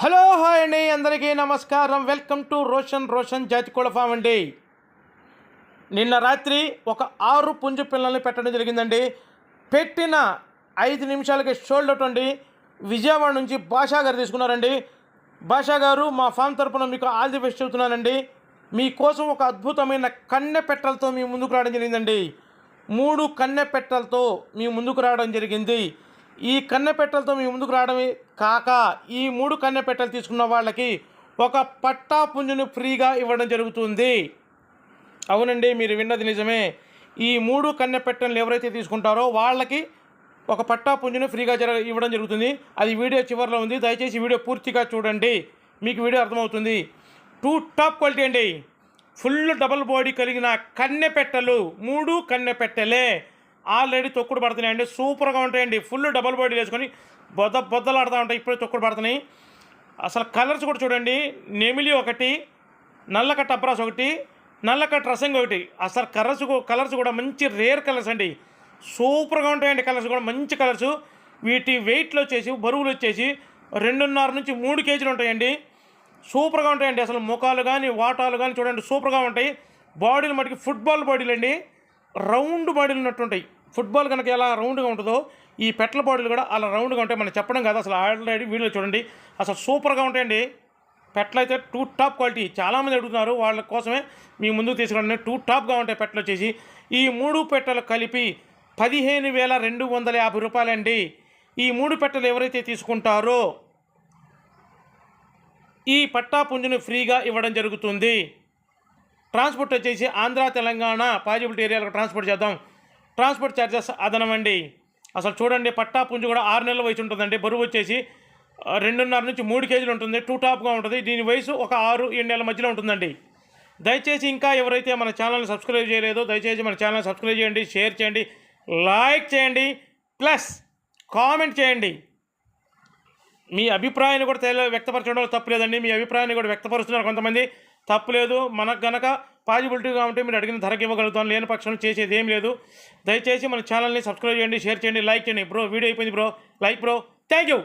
Hello hi అండి, అందరికీ నమస్కారం. వెల్కమ్ టు రోషన్ జాతికోళ్ళ ఫామ్ అండి. నిన్న రాత్రి ఒక 6 పుంజు పిల్లల్ని పెట్టడం జరిగిందండి. పెట్టిన 5 నిమిషాలకి షోల్డ్ అవుట్ అండి. విజయవాడ నుంచి భాషా గారు తీసుకున్నారండి. భాషా గారు, మా ఫామ్ తరపున మీకు ఆల్ ది బెస్ట్ చెబుతున్నానండి. మీకోసం ఒక అద్భుతమైన కన్నె పెట్టలతో మీ ముందుకు రావడం జరిగిందండి. 3 కన్నె పెట్టలతో మీ ముందుకు రావడం జరిగింది. ఈ కన్నె పెట్టలతో మీ ముందుకు రావడమే కాక ఈ 3 కన్నె పెట్టలు తీసుకున్న వాళ్ళకి ఒక పట్టా పుంజును ఫ్రీగా ఇవ్వడం జరుగుతుంది. అవునండి, మీరు విన్నది నిజమే. ఈ 3 కన్నె పెట్టలను ఎవరైతే తీసుకుంటారో వాళ్ళకి ఒక పట్టా పుంజును ఫ్రీగా ఇవ్వడం జరుగుతుంది. అది వీడియో చివరిలో ఉంది. దయచేసి వీడియో పూర్తిగా చూడండి, మీకు వీడియో అర్థమవుతుంది. 2 టాప్ క్వాలిటీ అండి. ఫుల్ డబల్ బాడీ కలిగిన కన్నె పెట్టలు, 3 కన్నె పెట్టలే. ఆల్రెడీ తొక్కుడు పడుతున్నాయండి. సూపర్గా ఉంటాయండి. ఫుల్ డబల్ బాడీ వేసుకొని బొద్దలు ఆడుతూ ఉంటాయి. ఇప్పుడే తొక్కుడు పడుతున్నాయి. అసలు కలర్స్ కూడా చూడండి. నెమిలి ఒకటి, నల్లకట్ట అబ్రాస్ ఒకటి, నల్లకట్ట రసంగి ఒకటి. అసలు కలర్స్ కూడా మంచి రేర్ కలర్స్ అండి. సూపర్గా ఉంటాయండి. కలర్స్ కూడా మంచి కలర్స్. వీటి వెయిట్లు వచ్చేసి, బరువులు వచ్చేసి 2.5 నుంచి 3 కేజీలు ఉంటాయండి. సూపర్గా ఉంటాయండి. అసలు ముఖాలు కానీ వాటాలు కానీ చూడండి, సూపర్గా ఉంటాయి. బాడీలు మటుకి ఫుట్బాల్ బాడీలు అండి. రౌండ్ బాడీలు ఉన్నట్టుంటాయి. ఫుట్బాల్ కనుక ఎలా రౌండ్గా ఉంటుందో ఈ పెట్టల బాడీలు కూడా అలా రౌండ్గా ఉంటాయి. మనం చెప్పడం కాదు, అసలు ఆల్రెడీ వీడియో చూడండి. అసలు సూపర్గా ఉంటాయండి. పెట్టలు అయితే 2 టాప్ క్వాలిటీ. చాలామంది అడుగుతున్నారు, వాళ్ళ కోసమే మీ ముందుకు తీసుకురండి. 2 టాప్గా ఉంటాయి పెట్టలు వచ్చేసి. ఈ 3 పెట్టలు కలిపి 15,250 రూపాయలండి. ఈ 3 పెట్టలు ఎవరైతే తీసుకుంటారో ఈ పట్టా పుంజును ఫ్రీగా ఇవ్వడం జరుగుతుంది. ట్రాన్స్పోర్ట్ వచ్చేసి ఆంధ్ర, తెలంగాణ పాజిబిలిటీ ఏరియాలకు ట్రాన్స్పోర్ట్ చేద్దాం. ట్రాన్స్పోర్ట్ ఛార్జెస్ అదనమండి. అసలు చూడండి, పట్టా పుంజు కూడా 6 నెలల వయసు ఉంటుందండి. బరువు వచ్చేసి 2.5 నుంచి 3 కేజీలు ఉంటుంది. 2 టాప్గా ఉంటుంది. దీని వయసు ఒక 6-7 నెలల మధ్యలో ఉంటుందండి. దయచేసి ఇంకా ఎవరైతే మన ఛానల్ని సబ్స్క్రైబ్ చేయలేదో దయచేసి మన ఛానల్ సబ్స్క్రైబ్ చేయండి, షేర్ చేయండి, లైక్ చేయండి, ప్లస్ కామెంట్ చేయండి. మీ అభిప్రాయాన్ని కూడా వ్యక్తపరచడంలో తప్పులేదండి. మీ అభిప్రాయాన్ని కూడా వ్యక్తపరుస్తున్నారు కొంతమంది, తప్పులేదు. మనకు గనక పాజిబిలిటీగా ఉంటే మీరు అడిగిన ధరకు ఇవ్వగలుగుతాం. లేని పక్షంలో చేసేది ఏం లేదు. దయచేసి మన ఛానల్ని సబ్స్క్రైబ్ చేయండి, షేర్ చేయండి, లైక్ చేయండి. బ్రో వీడియో అయిపోయింది bro, like bro, thank you.